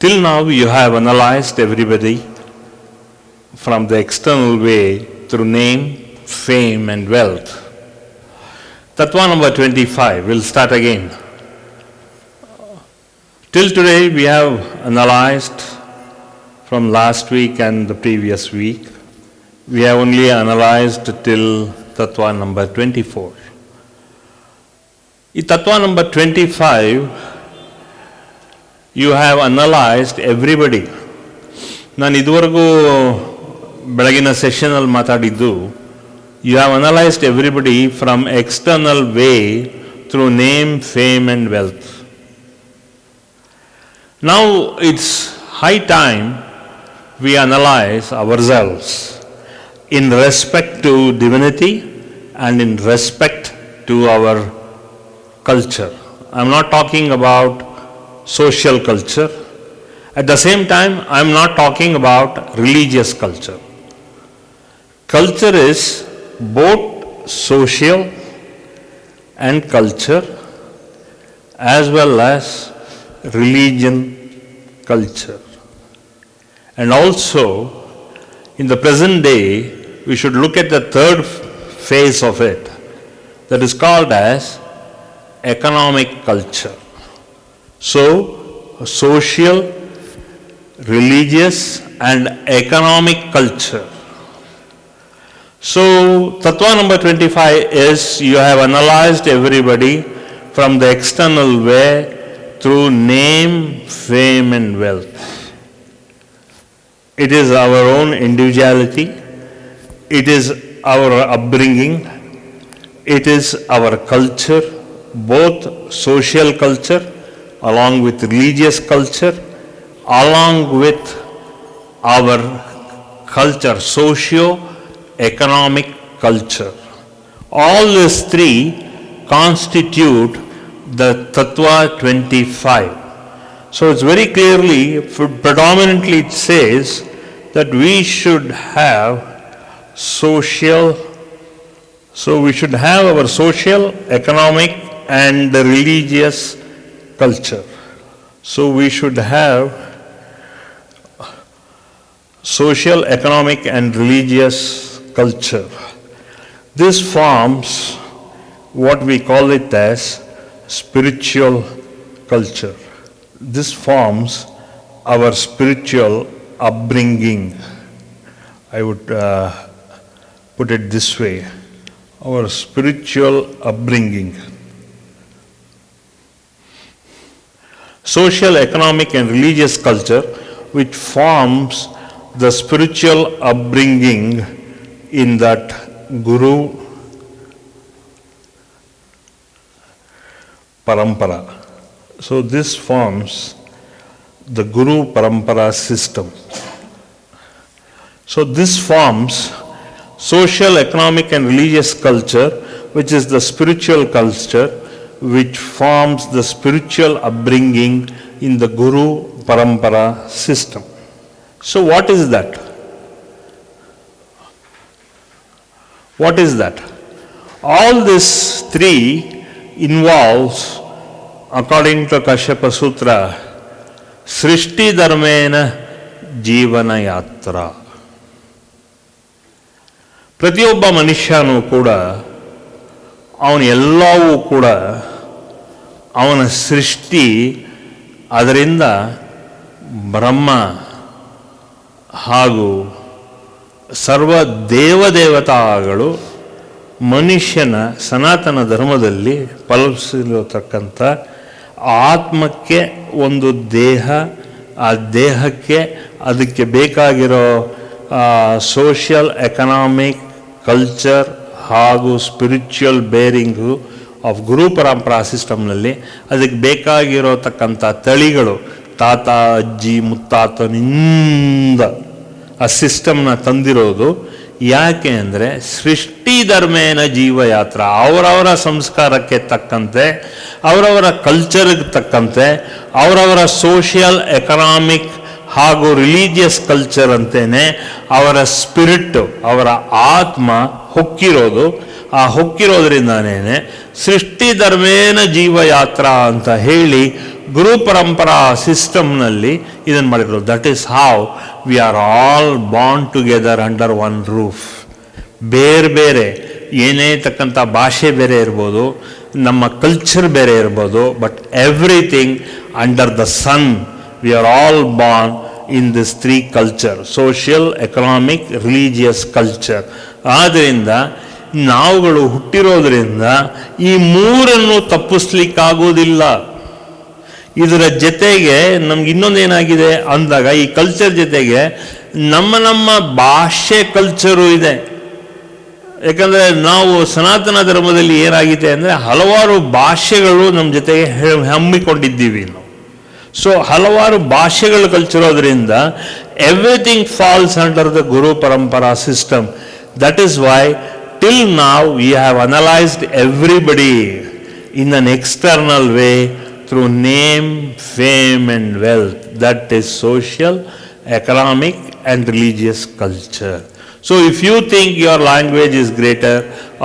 Till now you have analyzed everybody from the external way through name, fame and wealth. Tattva number 25, we'll start again. Till today we have analyzed from last week and the previous week. We have only analyzed till Tattva number 24. In Tattva number 25, you have analyzed everybody. ನಾನು ಇದುವರೆಗೂ ಬೆಳಗಿನ ಸೆಷನಲ್ಲಿ ಮಾತಾಡಿದ್ದು, you have analyzed everybody from external way through name, fame and wealth. Now it's high time we analyze ourselves in respect to divinity and in respect to our culture. I'm not talking about social culture. At the same time, I'm not talking about religious culture. Culture is both social and culture as well as religion culture. And also, in the present day, we should look at the third phase of it, that is called as economic culture. So, social, religious and economic culture. So, Tattva number 25 is you have analyzed everybody from the external way through name, fame and wealth. It is our own individuality, it is our upbringing, it is our culture, both social culture along with religious culture, along with our culture, socio-economic culture. All these three constitute the Tattva 25. So it's very clearly, predominantly it says that we should have we should have our social, economic and religious culture. So we should have social, economic and religious culture. This forms what we call it as spiritual culture. This forms our spiritual upbringing. I would put it this way, our spiritual upbringing. Social, economic and religious culture which forms the spiritual upbringing in that Guru Parampara. So this forms the Guru Parampara system. So this forms social, economic and religious culture which is the spiritual culture which forms the spiritual upbringing in the Guru Parampara system. So what is that? What is that? All these three involves, according to Kashyapa Sutra, Srishti Dharmena Jivana Yatra. ಪ್ರತಿಯೊಬ್ಬ ಮನುಷ್ಯನೂ ಕೂಡ ಅವನು ಎಲ್ಲವೂ ಕೂಡ ಅವನ ಸೃಷ್ಟಿ, ಅದರಿಂದ ಬ್ರಹ್ಮ ಹಾಗೂ ಸರ್ವ ದೇವದೇವತಾಗಳು ಮನುಷ್ಯನ ಸನಾತನ ಧರ್ಮದಲ್ಲಿ ಫಲಿಸಿರತಕ್ಕಂಥ ಆತ್ಮಕ್ಕೆ ಒಂದು ದೇಹ, ಆ ದೇಹಕ್ಕೆ ಅದಕ್ಕೆ ಬೇಕಾಗಿರೋ ಸೋಷಿಯಲ್, ಎಕನಾಮಿಕ್, ಕಲ್ಚರ್ ಹಾಗೂ ಸ್ಪಿರಿಚುವಲ್ ಬೇರಿಂಗು ಆಫ್ ಗುರು ಪರಂಪರಾ ಸಿಸ್ಟಮ್ನಲ್ಲಿ ಅದಕ್ಕೆ ಬೇಕಾಗಿರೋತಕ್ಕಂಥ ತಳಿಗಳು ತಾತ, ಅಜ್ಜಿ, ಮುತ್ತಾತನಿಂದ ಆ ಸಿಸ್ಟಮ್ನ ತಂದಿರೋದು. ಯಾಕೆ ಅಂದರೆ ಸೃಷ್ಟಿ ಧರ್ಮೇನ ಜೀವಯಾತ್ರ, ಅವರವರ ಸಂಸ್ಕಾರಕ್ಕೆ ತಕ್ಕಂತೆ, ಅವರವರ ಕಲ್ಚರ್ಗೆ ತಕ್ಕಂತೆ, ಅವರವರ ಸೋಷಿಯಲ್, ಎಕನಾಮಿಕ್ ಹಾಗೂ ರಿಲಿಜಿಯಸ್ ಕಲ್ಚರ್ ಅಂತೇನೆ ಅವರ ಸ್ಪಿರಿಟ್, ಅವರ ಆತ್ಮ ಹೊಕ್ಕಿರೋದು. ಆ ಹೊಕ್ಕಿರೋದ್ರಿಂದಾನೇ ಸೃಷ್ಟಿ ಧರ್ಮೇನ ಜೀವಯಾತ್ರ ಅಂತ ಹೇಳಿ ಗುರು ಪರಂಪರಾ ಸಿಸ್ಟಮ್ನಲ್ಲಿ ಇದನ್ನು ಮಾಡಿರೋದು. That is how we are all bond together under one roof. ಬೇರೆ ಬೇರೆ ಏನೇ ತಕ್ಕಂಥ ಭಾಷೆ ಬೇರೆ ಇರ್ಬೋದು, ನಮ್ಮ ಕಲ್ಚರ್ ಬೇರೆ ಇರ್ಬೋದು, but everything under the sun we are all born in this three culture: social, economic, religious culture. ಆದ್ದರಿಂದ ನಾವುಗಳು ಹುಟ್ಟಿರೋದ್ರಿಂದ ಈ ಮೂರನ್ನು ತಪ್ಪಿಸ್ಲಿಕ್ಕಾಗೋದಿಲ್ಲ. ಇದರ ಜೊತೆಗೆ ನಮ್ಗೆ ಇನ್ನೊಂದೇನಾಗಿದೆ ಅಂದಾಗ, ಈ ಕಲ್ಚರ್ ಜೊತೆಗೆ ನಮ್ಮ ಭಾಷೆ ಕಲ್ಚರು ಇದೆ. ಯಾಕಂದರೆ ನಾವು ಸನಾತನ ಧರ್ಮದಲ್ಲಿ ಏನಾಗಿದೆ ಅಂದರೆ ಹಲವಾರು ಭಾಷೆಗಳು ನಮ್ಮ ಜೊತೆಗೆ ಹಮ್ಮಿಕೊಂಡಿದ್ದೀವಿ ನಾವು. ಸೊ ಹಲವಾರು ಭಾಷೆಗಳು ಕಲ್ಚರೋದ್ರಿಂದ everything falls under the guru parampara system. That is why till now we have analyzed everybody in an external way through name, fame and wealth. That is social, economic and religious culture. So if you think your language is greater,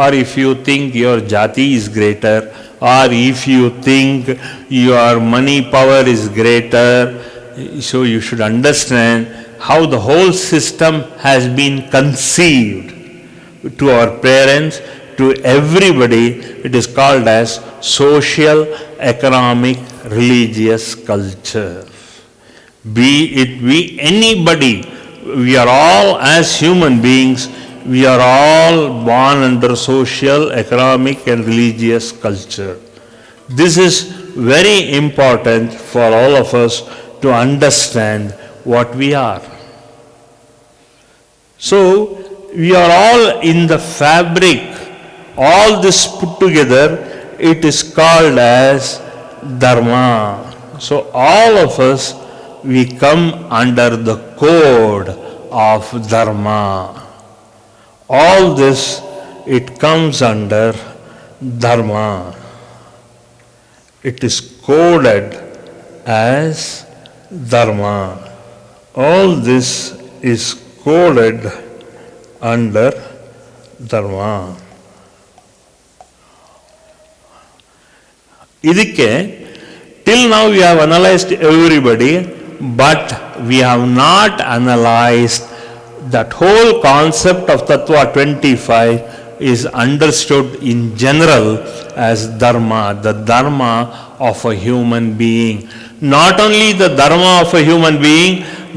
or if you think your jati is greater, or if you think your money power is greater, so you should understand how the whole system has been conceived. To our parents, to everybody, it is called as social, economic, religious culture. Be it we, anybody, we are all, as human beings, we are all born under social, economic and religious culture. This is very important for all of us to understand what we are. So, we are all in the fabric. All this put together, it is called as dharma. So all of us, we come under the code of dharma. All this, it comes under dharma. It is coded as dharma. All this is coded under dharma. ಇದಕ್ಕೆ till now we have analyzed everybody, but we have not analyzed that whole concept of Tattva 25 is understood in general as dharma, the dharma of a human being. Not only the dharma of a human being,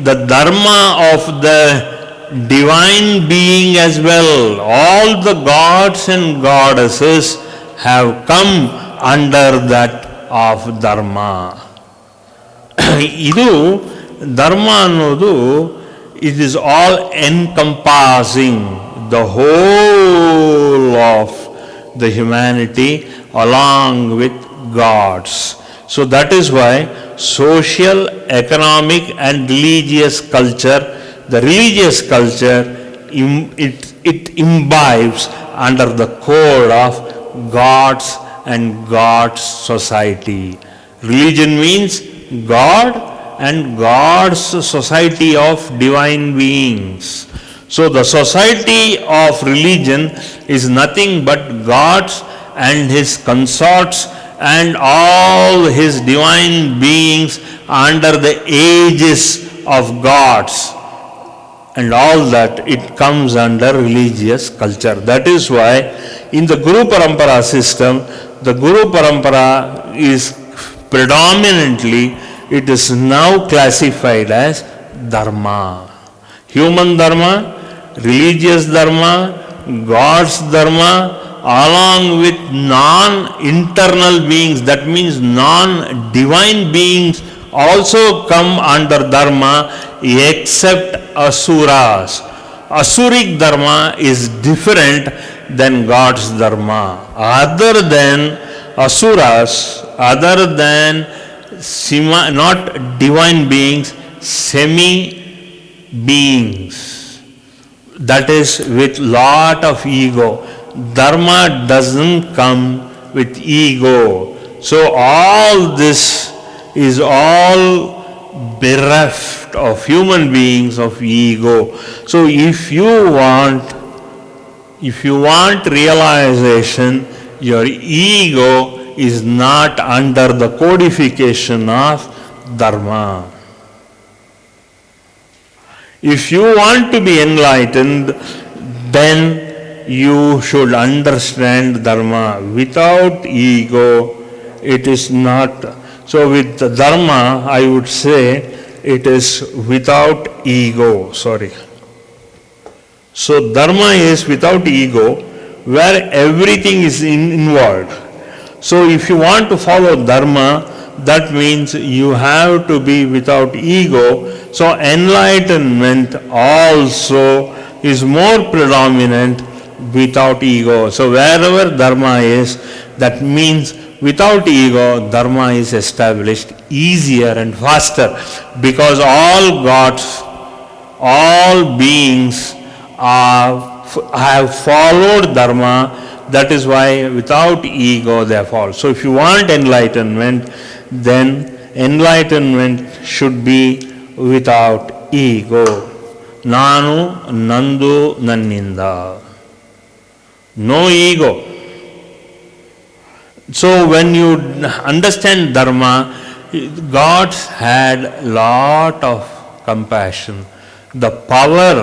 the dharma of the divine being as well. All the gods and goddesses have come under that of dharma. ಇದು ಧರ್ಮ ಅನ್ನೋದು, it is all encompassing the whole of the humanity along with gods. So that is why social, economic and religious culture, the religious culture, it imbibes under the code of gods and God's society. Religion means God and God's society of divine beings. So the society of religion is nothing but God's and his consorts and all his divine beings under the aegis of gods. And all that, it comes under religious culture. That is why in the Guru Parampara system, the Guru Parampara is predominantly, it is now classified as dharma. Human dharma, religious dharma, God's dharma, along with non-internal beings, that means non-divine beings also come under dharma, except asuras. Asuric dharma is different than God's dharma. Other than asuras, other than not divine beings, semi-beings, that is with lot of ego. Dharma doesn't come with ego. So all this is all bereft of human beings of ego. So if you want realization, your ego is not under the codification of dharma. If you want to be enlightened, then you should understand dharma. Without ego, it is not. So with dharma, I would say it is without ego. Sorry. So dharma is without ego, where everything is involved. So if you want to follow dharma, that means you have to be without ego. So enlightenment also is more predominant without ego. So wherever dharma is, that means without ego, dharma is established easier and faster, because all gods, all beings have followed dharma. That is why without ego they fall. So if you want enlightenment, then enlightenment should be without ego. Nanu, nandu, nanninda. No ego. So when you understand dharma, God had lot of compassion. The power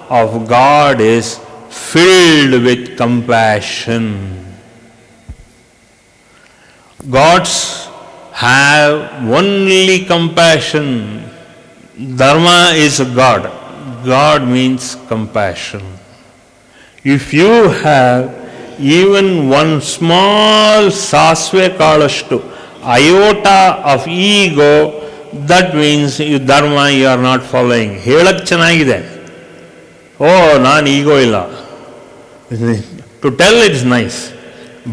of God is filled with compassion. Gods have only compassion. Dharma is God. God means compassion. If you have even one small sasve kalashtu, iota of ego, that means dharma you are not following. ಹೇಳಕ್ಕೆ ಚೆನ್ನಾಗಿದೆ. ನಾನು ಈಗೋ ಇಲ್ಲ. To tell it is nice,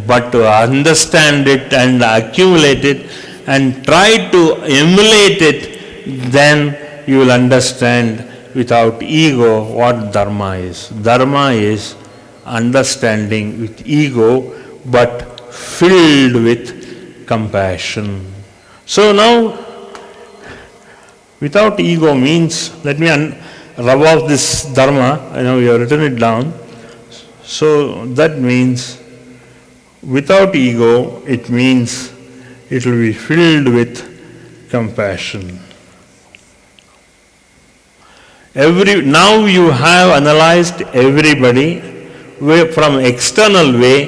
but to understand it and accumulate it and try to emulate it, then you will understand without ego what dharma is. Dharma is understanding with ego but filled with compassion. So now, without ego means, let me rub off this dharma. I know you have written it down. So that means without ego, it means it will be filled with compassion. Now you have analyzed everybody from external way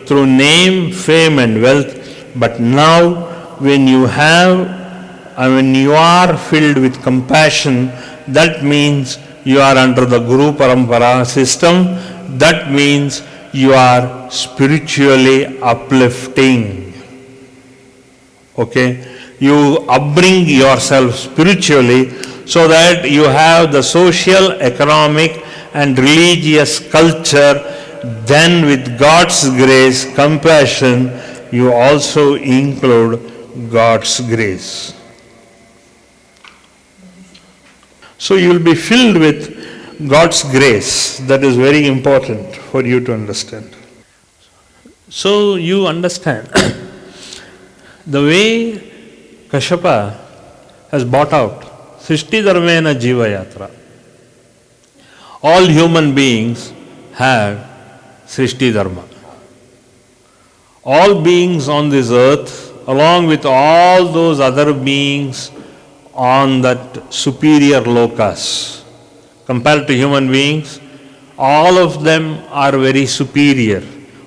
through name, fame and wealth. But now when you are filled with compassion, that means you are under the Guru Parampara system. That means you are spiritually uplifting. Okay? You upbring yourself spiritually so that you have the social, economic and religious culture. Then with God's grace, compassion, you also include God's grace. So you will be filled with God's grace. That is very important for you to understand. So you understand the way Kashyapa has brought out Srishti Dharmena Jiva Yatra. All human beings have Srishti Dharma. All beings on this earth, along with all those other beings on that superior lokas, compared to human beings, all of them are very superior.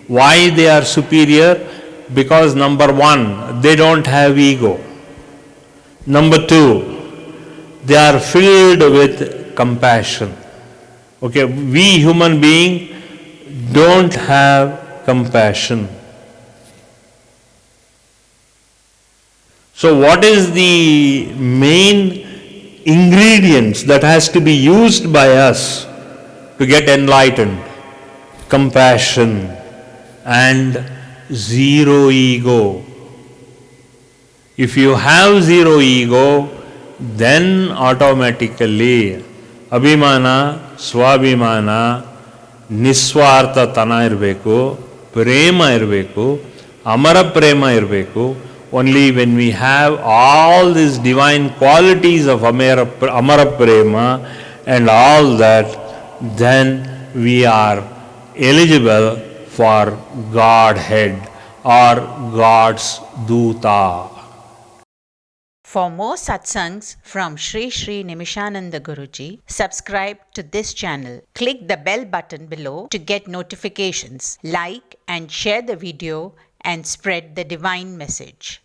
Why they are superior? Because number one, they don't have ego. Number two, they are filled with compassion. Okay, we human beings don't have compassion. So what is the main ingredients that has to be used by us to get enlightened? Compassion and zero ego. If you have zero ego, then automatically abhimana, swabhimana, niswarthatana irbeku, prema irbeku, amara prema irbeku. Only when we have all these divine qualities of amara prema and all that, then we are eligible for Godhead. or God's Duta. For more satsangs from Sri Sri Nimishananda Guruji, subscribe to this channel. Click the bell button below to get notifications. Like and share the video and spread the divine message.